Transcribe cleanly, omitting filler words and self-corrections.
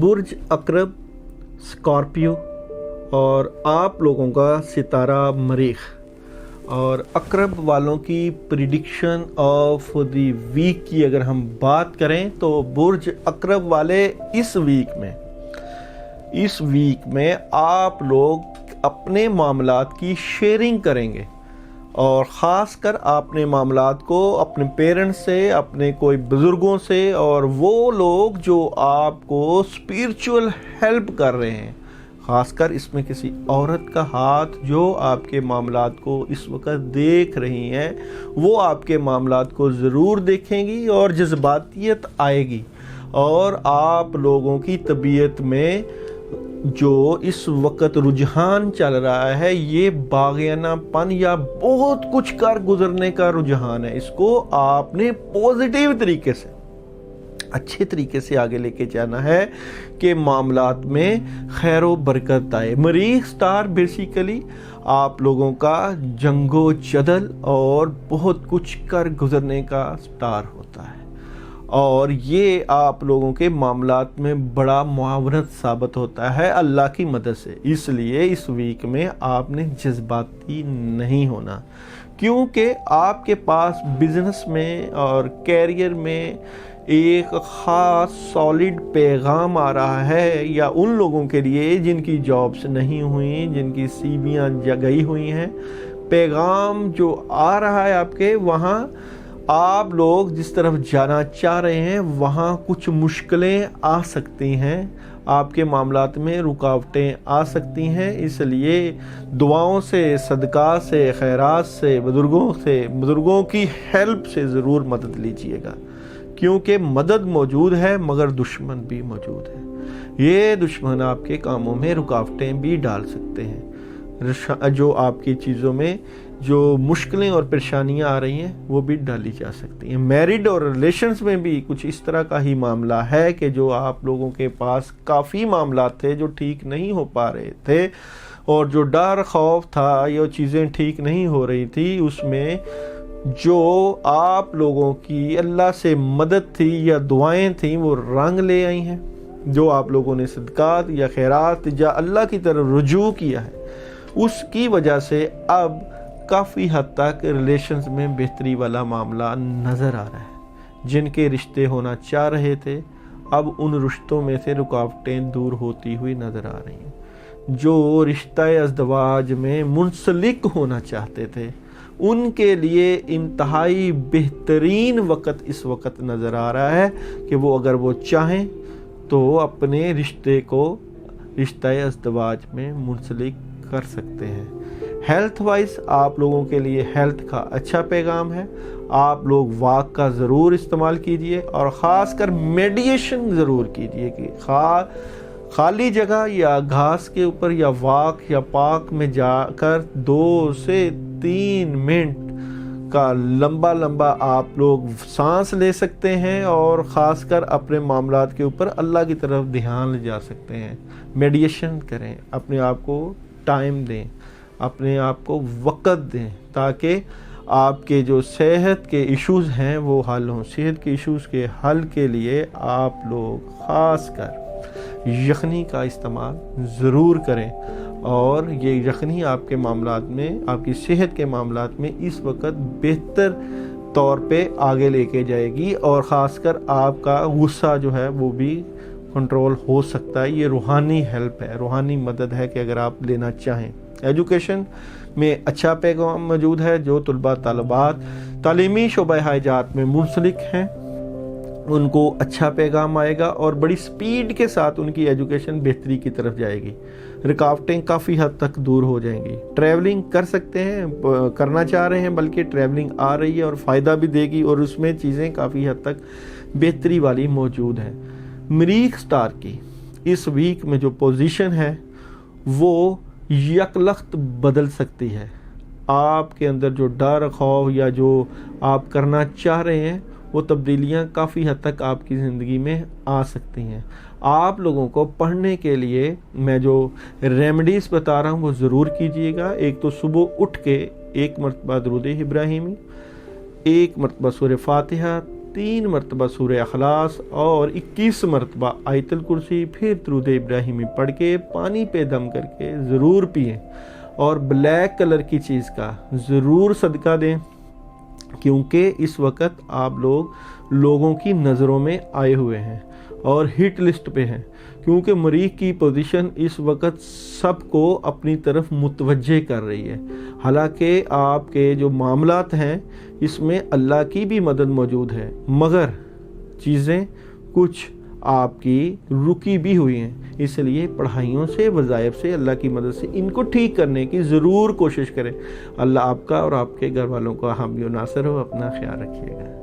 बुर्ज अकरब, Scorpio और आप लोगों का सितारा मरीख। और अकरब वालों की प्रिडिक्शन ऑफ द वीक की अगर हम बात करें तो बुर्ज अकरब वाले इस वीक में आप लोग अपने मामलात की शेयरिंग करेंगे और ख़ास कर अपने मामलात को अपने पेरेंट्स से, अपने कोई बुज़ुर्गों से, और वो लोग जो आपको स्पिरिचुअल हेल्प कर रहे हैं, ख़ासकर इसमें किसी औरत का हाथ जो आपके मामलात को इस वक्त देख रही हैं, वो आपके मामलात को ज़रूर देखेंगी और जज्बातियत आएगी और आप लोगों की तबीयत में जो इस वक्त रुझान चल रहा है ये बाग़ियानापन या बहुत कुछ कर गुजरने का रुझान है, इसको आपने पॉजिटिव तरीके से, अच्छे तरीके से आगे लेके जाना है कि मामलात में खैर व बरकत आए। मरीख स्टार बेसिकली आप लोगों का जंगो जदल और बहुत कुछ कर गुजरने का स्टार होता है और ये आप लोगों के मामलात में बड़ा मुआवनत साबित होता है अल्लाह की मदद से। इसलिए इस वीक में आपने जज्बाती नहीं होना, क्योंकि आपके पास बिजनेस में और कैरियर में एक ख़ास सॉलिड पैगाम आ रहा है, या उन लोगों के लिए जिनकी जॉब्स नहीं हुई, जिनकी सीवियाँ गई हुई हैं, पैगाम जो आ रहा है आपके, वहाँ आप लोग जिस तरफ जाना चाह रहे हैं वहाँ कुछ मुश्किलें आ सकती हैं, आपके मामलात में रुकावटें आ सकती हैं। इसलिए दुआओं से, सदका से, खैरात से, बुज़ुर्गों की हेल्प से ज़रूर मदद लीजिएगा, क्योंकि मदद मौजूद है मगर दुश्मन भी मौजूद है। ये दुश्मन आपके कामों में रुकावटें भी डाल सकते हैं, जो आपकी चीज़ों में जो मुश्किलें और परेशानियां आ रही हैं वो भी डाली जा सकती हैं। मैरिड और रिलेशंस में भी कुछ इस तरह का ही मामला है कि जो आप लोगों के पास काफ़ी मामला थे जो ठीक नहीं हो पा रहे थे और जो डर खौफ था, ये चीज़ें ठीक नहीं हो रही थी, उसमें जो आप लोगों की अल्लाह से मदद थी या दुआएं थी वो रंग ले आई हैं। जो आप लोगों ने सदकात या खैरात या अल्लाह की तरफ रुजू किया है, उसकी वजह से अब काफ़ी हद तक रिलेशंस में बेहतरी वाला मामला नज़र आ रहा है। जिनके रिश्ते होना चाह रहे थे अब उन रिश्तों में से रुकावटें दूर होती हुई नज़र आ रही हैं। जो रिश्ता अज़दवाज में मुंसलिक होना चाहते थे उनके लिए इंतहाई बेहतरीन वक्त इस वक्त नज़र आ रहा है कि वो अगर वो चाहें तो अपने रिश्ते को रिश्ता अज़दवाज में मुंसलिक कर सकते हैं। हेल्थ वाइज आप लोगों के लिए हेल्थ का अच्छा पैगाम है। आप लोग वाक का ज़रूर इस्तेमाल कीजिए और ख़ास कर मेडिटेशन ज़रूर कीजिए कि खाली जगह या घास के ऊपर या वाक या पार्क में जाकर 2 से 3 मिनट का लंबा आप लोग सांस ले सकते हैं और ख़ास कर अपने मामलात के ऊपर अल्लाह की तरफ ध्यान ले जा सकते हैं। मेडिटेशन करें, अपने आप को टाइम दें, अपने आप को वक़्त दें ताकि आपके जो सेहत के इश्यूज़ हैं वो हल हों। सेहत के इश्यूज़ के हल के लिए आप लोग ख़ास कर यखनी का इस्तेमाल ज़रूर करें और ये यखनी आपके मामलात में, आपकी सेहत के मामलात में इस वक्त बेहतर तौर पे आगे लेके जाएगी और ख़ास कर आपका गुस्सा जो है वो भी कंट्रोल हो सकता है। ये रूहानी हेल्प है, रूहानी मदद है कि अगर आप लेना चाहें। एजुकेशन में अच्छा पैगाम मौजूद है। जो तलबा तलबात तालीमी शोबा हाजात में मुंसलिक हैं उनको अच्छा पैगाम आएगा और बड़ी स्पीड के साथ उनकी एजुकेशन बेहतरी की तरफ जाएगी। रुकावटें काफ़ी हद तक दूर हो जाएंगी। ट्रैवलिंग कर सकते हैं, करना चाह रहे हैं, बल्कि ट्रैवलिंग आ रही है और फ़ायदा भी देगी और उसमें चीज़ें काफ़ी हद तक बेहतरी वाली मौजूद है। मरीख स्टार की इस वीक में जो पोजीशन है वो यकलख्त बदल सकती है। आपके अंदर जो डर खौफ या जो आप करना चाह रहे हैं वो तब्दीलियां काफ़ी हद तक आपकी ज़िंदगी में आ सकती हैं। आप लोगों को पढ़ने के लिए मैं जो रेमेडीज़ बता रहा हूँ वो ज़रूर कीजिएगा। एक तो सुबह उठ के 1 मरतबा दुरूद इब्राहिमी, 1 मरतबा सूरह फातिहा, 3 مرتبہ سورہ اخلاص اور 21 مرتبہ آیت الکرسی پھر درود ابراہیمی پڑھ کے پانی پہ دم کر کے ضرور پئیں، اور بلیک کلر کی چیز کا ضرور صدقہ دیں، کیونکہ اس وقت آپ لوگوں کی نظروں میں آئے ہوئے ہیں اور ہٹ لسٹ پہ ہیں، کیونکہ مریخ کی پوزیشن اس وقت سب کو اپنی طرف متوجہ کر رہی ہے۔ حالانکہ آپ کے جو معاملات ہیں اس میں اللہ کی بھی مدد موجود ہے، مگر چیزیں کچھ آپ کی رکی بھی ہوئی ہیں، اس لیے پڑھائیوں سے، وظائف سے، اللہ کی مدد سے ان کو ٹھیک کرنے کی ضرور کوشش کریں۔ اللہ آپ کا اور آپ کے گھر والوں کا حامی و ناصر ہو۔ اپنا خیال رکھیے گا۔